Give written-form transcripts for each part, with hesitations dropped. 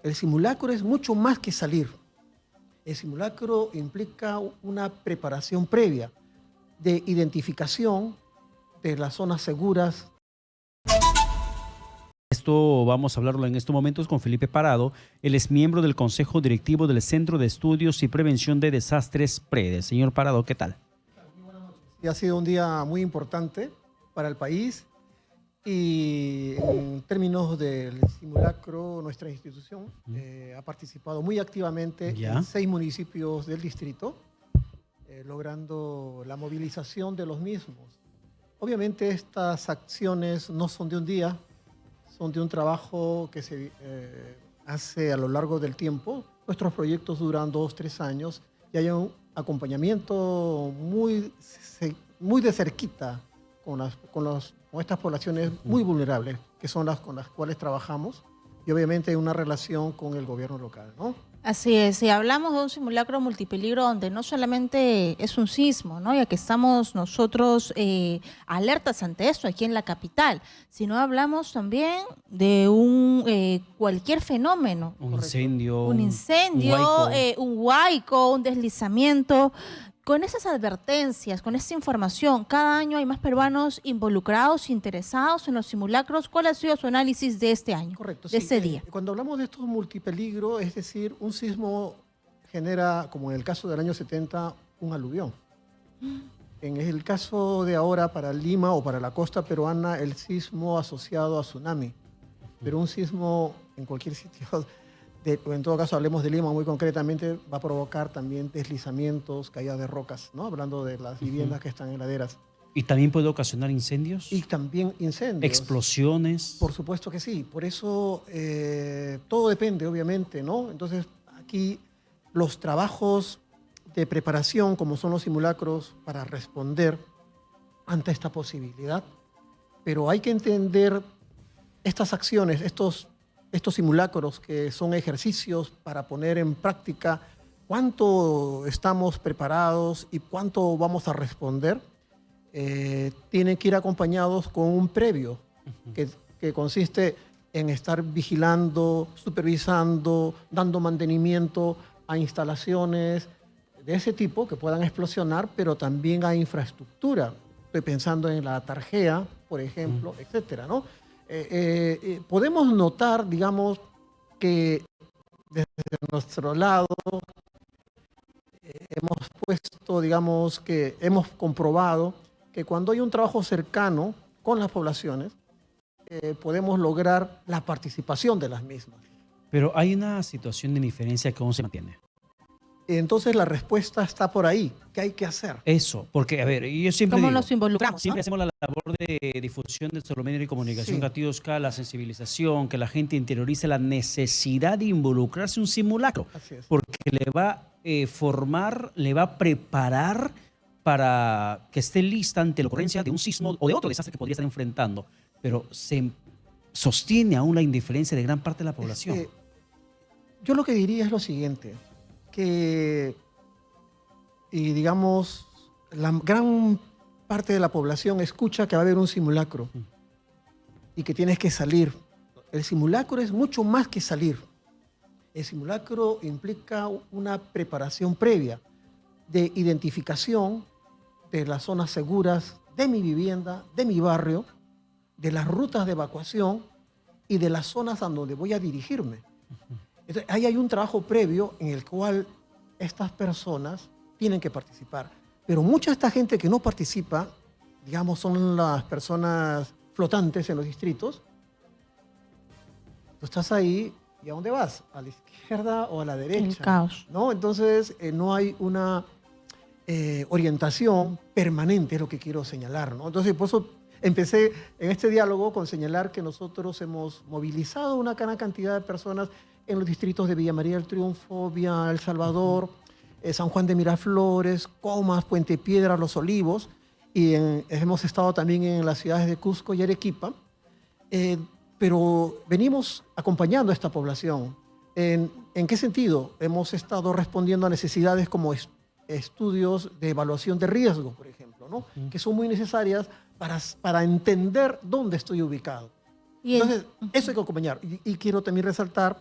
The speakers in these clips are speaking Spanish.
El simulacro es mucho más que salir. El simulacro implica una preparación previa de identificación de las zonas seguras. Esto vamos a hablarlo en estos momentos con Felipe Parado. Él es miembro del Consejo Directivo del Centro de Estudios y Prevención de Desastres PREDE. Señor Parado, ¿qué tal? Ha sido un día muy importante para el país y en términos del simulacro, nuestra institución ha participado muy activamente en 6 municipios del distrito, logrando la movilización de los mismos. Obviamente estas acciones no son de un día, son de un trabajo que se hace a lo largo del tiempo. Nuestros proyectos duran 2 o 3 años y hay un acompañamiento muy de cerquita con estas poblaciones muy vulnerables, que son las con las cuales trabajamos, y obviamente hay una relación con el gobierno local, ¿no? Así es, y hablamos de un simulacro multipeligro donde no solamente es un sismo, ¿no? Ya que estamos nosotros alertas ante esto aquí en la capital, sino hablamos también de un cualquier fenómeno. Un incendio, un huaico, un deslizamiento. Con esas advertencias, con esta información, cada año hay más peruanos involucrados, interesados en los simulacros. ¿Cuál ha sido su análisis de este año? Correcto, de este día. Cuando hablamos de estos multipeligros, es decir, un sismo genera, como en el caso del año 70, un aluvión. En el caso de ahora para Lima o para la costa peruana, el sismo asociado a tsunami. Pero un sismo en cualquier sitio, en todo caso hablemos de Lima muy concretamente, va a provocar también deslizamientos, caídas de rocas, ¿no? Hablando de las viviendas que están en laderas. ¿Y también puede ocasionar incendios? Y también incendios. ¿Explosiones? Por supuesto que sí. Por eso todo depende, obviamente, ¿no? Entonces, aquí los trabajos de preparación, como son los simulacros, para responder ante esta posibilidad. Pero hay que entender estas acciones, estos simulacros, que son ejercicios para poner en práctica cuánto estamos preparados y cuánto vamos a responder. Tienen que ir acompañados con un previo que consiste en estar vigilando, supervisando, dando mantenimiento a instalaciones de ese tipo que puedan explosionar, pero también a infraestructura. Estoy pensando en la Tarjea, por ejemplo, etcétera, ¿no? Podemos notar, digamos, que desde nuestro lado hemos puesto, digamos, que hemos comprobado que cuando hay un trabajo cercano con las poblaciones, podemos lograr la participación de las mismas. Pero hay una situación de indiferencia que aún se mantiene. Entonces la respuesta está por ahí. ¿Qué hay que hacer? Eso, porque, a ver, yo siempre ¿Cómo digo, nos involucramos? siempre hacemos la labor de difusión de los medios de comunicación, Katiuska, la sensibilización, que la gente interiorice la necesidad de involucrarse en un simulacro. Así es. Porque le va a formar, le va a preparar para que esté lista ante la ocurrencia de un sismo o de otro desastre que podría estar enfrentando. Pero se sostiene aún la indiferencia de gran parte de la población. Yo lo que diría es lo siguiente, que, y digamos, la gran parte de la población escucha que va a haber un simulacro y que tienes que salir. El simulacro es mucho más que salir. El simulacro implica una preparación previa de identificación de las zonas seguras de mi vivienda, de mi barrio, de las rutas de evacuación y de las zonas a donde voy a dirigirme. Entonces, ahí hay un trabajo previo en el cual estas personas tienen que participar. Pero mucha de esta gente que no participa, digamos, son las personas flotantes en los distritos. Tú estás ahí, ¿y a dónde vas? ¿A la izquierda o a la derecha? El caos. ¿No? Entonces, no hay una orientación permanente, es lo que quiero señalar, ¿no? Entonces, por eso empecé en este diálogo con señalar que nosotros hemos movilizado una gran cantidad de personas en los distritos de Villa María del Triunfo, Villa El Salvador, San Juan de Miraflores, Comas, Puente Piedra, Los Olivos, y hemos estado también en las ciudades de Cusco y Arequipa, pero venimos acompañando a esta población. ¿En qué sentido? Hemos estado respondiendo a necesidades como estudios de evaluación de riesgo, por ejemplo, ¿no? Que son muy necesarias para entender dónde estoy ubicado. Entonces, eso hay que acompañar. Y quiero también resaltar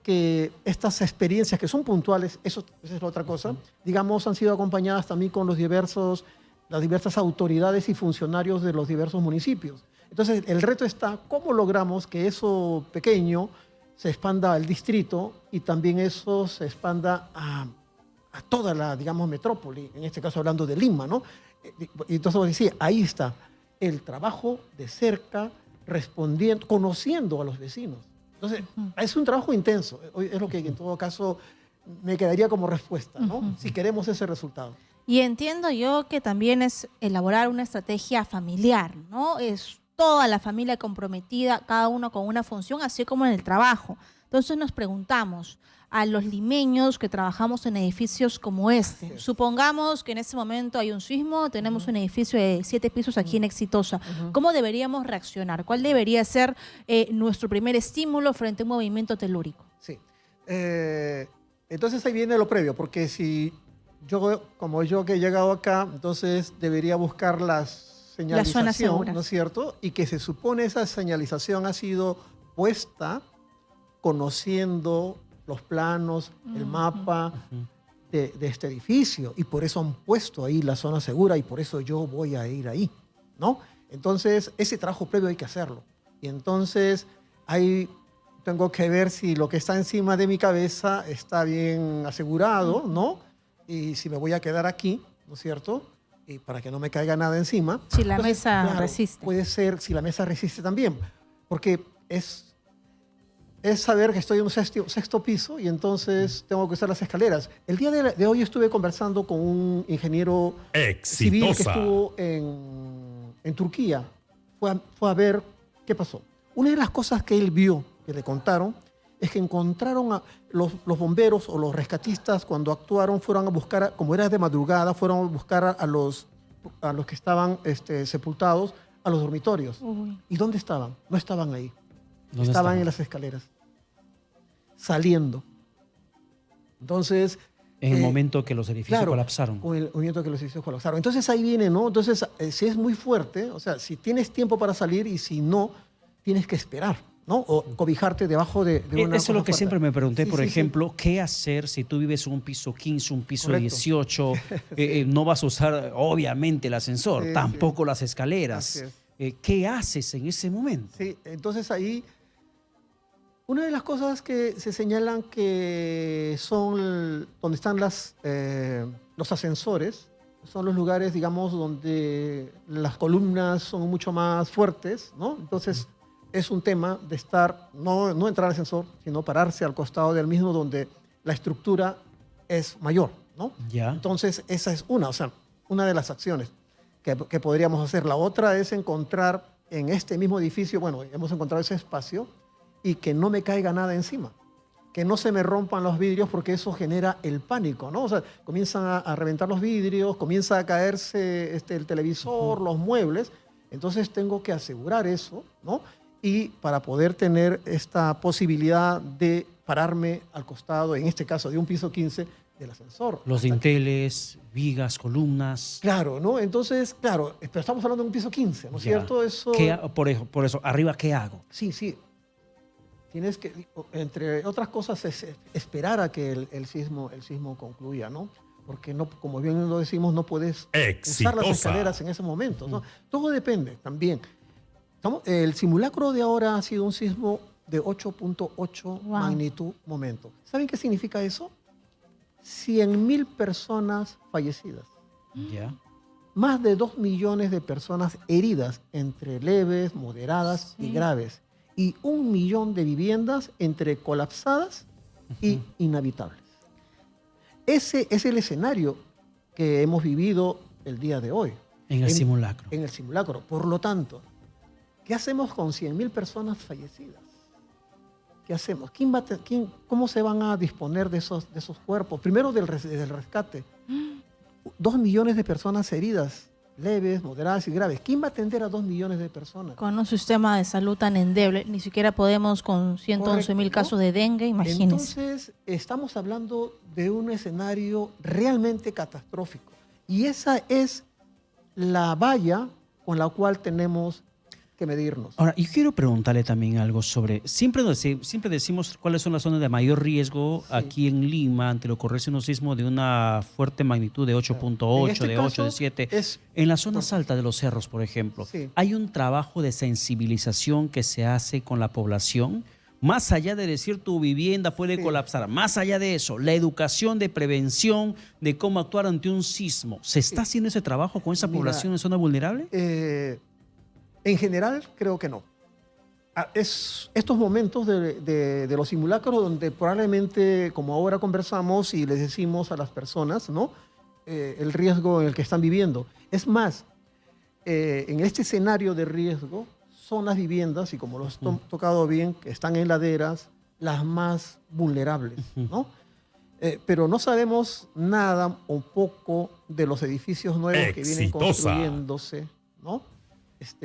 que estas experiencias que son puntuales, esa es la otra cosa, digamos, han sido acompañadas también con las diversas autoridades y funcionarios de los diversos municipios. Entonces, el reto está cómo logramos que eso pequeño se expanda al distrito y también eso se expanda a toda la, digamos, metrópoli, en este caso hablando de Lima, ¿no? Y entonces vos decís, ahí está el trabajo de cerca, respondiendo, conociendo a los vecinos. Entonces, es un trabajo intenso, es lo que en todo caso me quedaría como respuesta, ¿no? Si queremos ese resultado. Y entiendo yo que también es elaborar una estrategia familiar, ¿no? Es toda la familia comprometida, cada uno con una función, así como en el trabajo. Entonces nos preguntamos, a los limeños que trabajamos en edificios como este, supongamos que en este momento hay un sismo, tenemos un edificio de 7 pisos aquí en Exitosa, ¿cómo deberíamos reaccionar? ¿Cuál debería ser nuestro primer estímulo frente a un movimiento telúrico? Sí. Entonces ahí viene lo previo, porque si como yo que he llegado acá, entonces debería buscar la señalización, ¿no es cierto? Y que se supone esa señalización ha sido puesta conociendo los planos, el mapa de este edificio, y por eso han puesto ahí la zona segura y por eso yo voy a ir ahí, ¿no? Entonces, ese trabajo previo hay que hacerlo. Y entonces, ahí tengo que ver si lo que está encima de mi cabeza está bien asegurado, ¿no? Y si me voy a quedar aquí, ¿no es cierto? Y para que no me caiga nada encima. Si la mesa resiste. Puede ser, si la mesa resiste también, porque es saber que estoy en un sexto piso y entonces tengo que usar las escaleras. El día de hoy estuve conversando con un ingeniero civil que estuvo en Turquía. Fue a ver qué pasó. Una de las cosas que él vio, que le contaron, es que encontraron a los bomberos o los rescatistas cuando actuaron, fueron a buscar, como era de madrugada, fueron a buscar a los que estaban sepultados a los dormitorios. ¿Y dónde estaban? No estaban ahí. Estaban en las escaleras, saliendo. Entonces... En el momento que los edificios colapsaron. En el momento que los edificios colapsaron. Entonces ahí viene, ¿no? Entonces, si es muy fuerte, o sea, si tienes tiempo para salir y si no, tienes que esperar, ¿no? O cobijarte debajo de una... Eso es lo que fuerte. siempre me pregunté, por ejemplo, ¿qué hacer si tú vives en un piso 15, un piso 18? No vas a usar, obviamente, el ascensor, tampoco las escaleras. ¿Qué haces en ese momento? Sí, entonces ahí... Una de las cosas que se señalan que son donde están los ascensores, son los lugares, digamos, donde las columnas son mucho más fuertes, ¿no? Entonces, es un tema de estar, no entrar al ascensor, sino pararse al costado del mismo donde la estructura es mayor, ¿no? Ya. Entonces, esa es una de las acciones que podríamos hacer. La otra es encontrar en este mismo edificio, bueno, hemos encontrado ese espacio, y que no me caiga nada encima, que no se me rompan los vidrios porque eso genera el pánico, ¿no? O sea, comienzan a reventar los vidrios, comienza a caerse el televisor, los muebles, entonces tengo que asegurar eso, ¿no? Y para poder tener esta posibilidad de pararme al costado, en este caso de un piso 15, del ascensor. Los dinteles, vigas, columnas. Claro, ¿no? Entonces, claro, pero estamos hablando de un piso 15, ¿no es cierto? Eso... Por eso, arriba, ¿qué hago? Sí. Tienes que, entre otras cosas, esperar a que el sismo concluya, ¿no? Porque, no, como bien lo decimos, no puedes usar las escaleras en ese momento, ¿no? Todo depende también. El simulacro de ahora ha sido un sismo de 8.8 magnitud momento. ¿Saben qué significa eso? 100.000 personas fallecidas. Ya. Más de 2 millones de personas heridas, entre leves, moderadas y graves. Y 1 millón de viviendas entre colapsadas y inhabitables. Ese es el escenario que hemos vivido el día de hoy. En el simulacro. En el simulacro. Por lo tanto, ¿qué hacemos con 100.000 personas fallecidas? ¿Qué hacemos? ¿Cómo se van a disponer de esos cuerpos? Primero del rescate. 2 millones de personas heridas, leves, moderadas y graves. ¿Quién va a atender a 2 millones de personas? Con un sistema de salud tan endeble, ni siquiera podemos con 111.000 casos de dengue, imagínense. Entonces, estamos hablando de un escenario realmente catastrófico. Y esa es la valla con la cual tenemos que medirnos. Ahora, y quiero preguntarle también algo sobre, siempre decimos cuáles son las zonas de mayor riesgo aquí en Lima ante la ocurrencia de un sismo de una fuerte magnitud de 8.8, En este de caso, 8, de 7. es En las zonas altas de los cerros, por ejemplo, Sí. ¿hay un trabajo de sensibilización que se hace con la población? Más allá de decir tu vivienda puede Sí. colapsar, más allá de eso, la educación de prevención de cómo actuar ante un sismo, ¿se está haciendo ese trabajo con esa Mira, población en zona vulnerable? En general, creo que no. Es estos momentos de los simulacros donde probablemente, como ahora conversamos y les decimos a las personas, ¿no? El riesgo en el que están viviendo. Es más, en este escenario de riesgo, son las viviendas, y como lo has tocado bien, que están en laderas, las más vulnerables, ¿no? Pero no sabemos nada o poco de los edificios nuevos que vienen construyéndose, ¿no?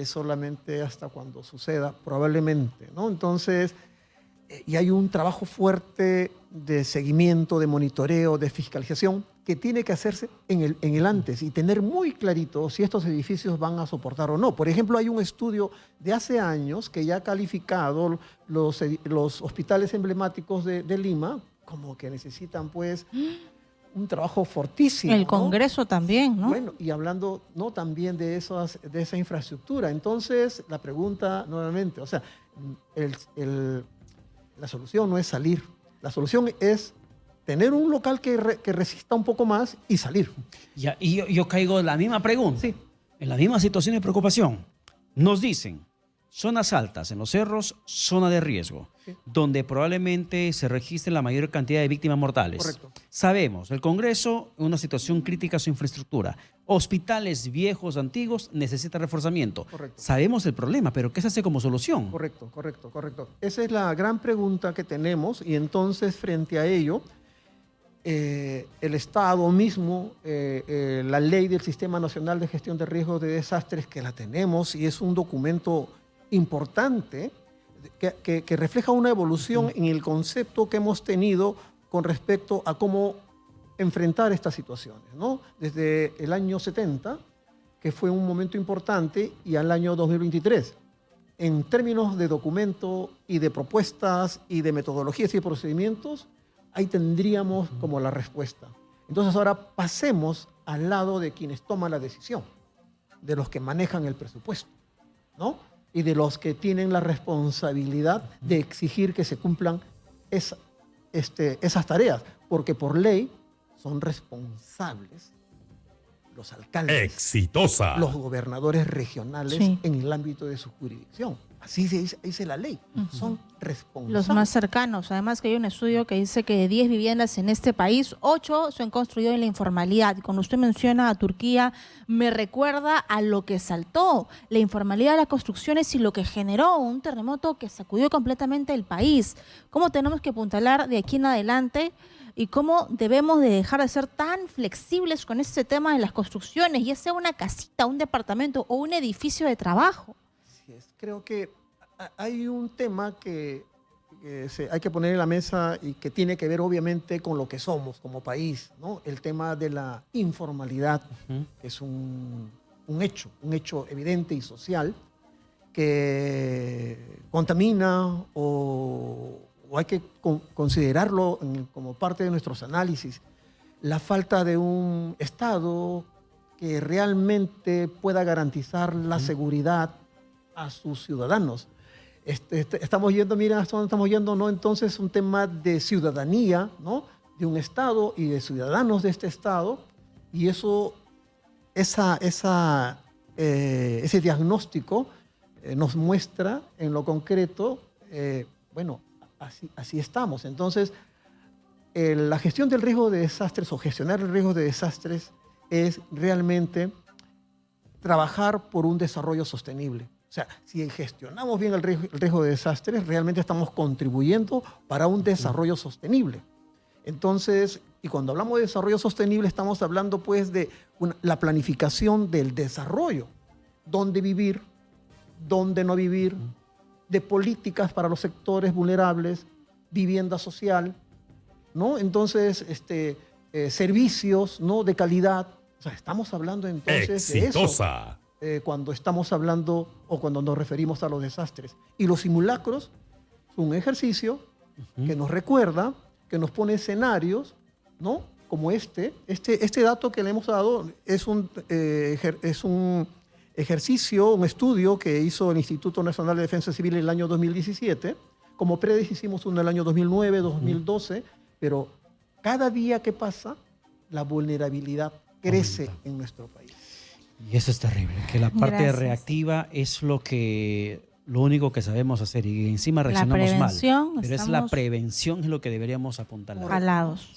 Solamente hasta cuando suceda, probablemente, ¿no? Entonces, y hay un trabajo fuerte de seguimiento, de monitoreo, de fiscalización, que tiene que hacerse en el antes y tener muy clarito si estos edificios van a soportar o no. Por ejemplo, hay un estudio de hace años que ya ha calificado los hospitales emblemáticos de Lima como que necesitan, pues, un trabajo fortísimo. El ¿no? Congreso también, ¿no? Bueno, y hablando no también de esa infraestructura. Entonces, la pregunta nuevamente, o sea, la solución no es salir. La solución es tener un local que resista un poco más y salir. Ya, y yo caigo en la misma pregunta, Sí. en la misma situación de preocupación. Nos dicen, zonas altas en los cerros, zona de riesgo, Sí. donde probablemente se registre la mayor cantidad de víctimas mortales. Correcto. Sabemos, el Congreso, en una situación crítica su infraestructura. Hospitales viejos, antiguos, necesita reforzamiento. Correcto. Sabemos el problema, pero ¿qué se hace como solución? Correcto. Esa es la gran pregunta que tenemos, y entonces frente a ello, el Estado mismo, la ley del Sistema Nacional de Gestión de Riesgos de Desastres, que la tenemos y es un documento importante que refleja una evolución en el concepto que hemos tenido con respecto a cómo enfrentar estas situaciones, ¿no? Desde el año 70, que fue un momento importante, y al año 2023. En términos de documento y de propuestas y de metodologías y procedimientos, ahí tendríamos como la respuesta. Entonces ahora pasemos al lado de quienes toman la decisión, de los que manejan el presupuesto, ¿no? Y de los que tienen la responsabilidad de exigir que se cumplan esas tareas, porque por ley son responsables los alcaldes, Exitosa. los gobernadores regionales Sí. en el ámbito de su jurisdicción. Así dice la ley. Son responsables. Los más cercanos. Además que hay un estudio que dice que de 10 viviendas en este país, 8 se han construido en la informalidad. Y cuando usted menciona a Turquía, me recuerda a lo que saltó la informalidad de las construcciones y lo que generó un terremoto que sacudió completamente el país. ¿Cómo tenemos que apuntalar de aquí en adelante? Y cómo debemos de dejar de ser tan flexibles con este tema de las construcciones, ya sea una casita, un departamento o un edificio de trabajo. Así es. Creo que hay un tema que hay que poner en la mesa y que tiene que ver obviamente con lo que somos como país, ¿no? El tema de la informalidad, que es un hecho evidente y social que contamina o hay que considerarlo como parte de nuestros análisis. La falta de un Estado que realmente pueda garantizar la seguridad a sus ciudadanos. Estamos yendo, mira, hasta dónde estamos yendo, ¿no? Entonces, un tema de ciudadanía, ¿no? De un Estado y de ciudadanos de este Estado, y eso, ese diagnóstico nos muestra en lo concreto, bueno, así estamos. Entonces, la gestión del riesgo de desastres o gestionar el riesgo de desastres es realmente trabajar por un desarrollo sostenible. O sea, si gestionamos bien el riesgo de desastres, realmente estamos contribuyendo para un desarrollo sostenible. Entonces, y cuando hablamos de desarrollo sostenible, estamos hablando pues de la planificación del desarrollo. Dónde vivir, dónde no vivir, de políticas para los sectores vulnerables, vivienda social, ¿no? Entonces, servicios, ¿no? De calidad. O sea, estamos hablando entonces de eso. Exitosa. cuando estamos hablando o cuando nos referimos a los desastres. Y los simulacros son un ejercicio que nos recuerda, que nos pone escenarios, ¿no? Como este dato que le hemos dado es un ejercicio, un estudio que hizo el Instituto Nacional de Defensa Civil en el año 2017. Como predes hicimos uno en el año 2009, 2012, pero cada día que pasa, la vulnerabilidad crece en nuestro país. Y eso es terrible, que la parte Gracias. reactiva es lo único que sabemos hacer y encima La reaccionamos mal. prevención, Pero es la prevención es lo que deberíamos apuntalar. alados.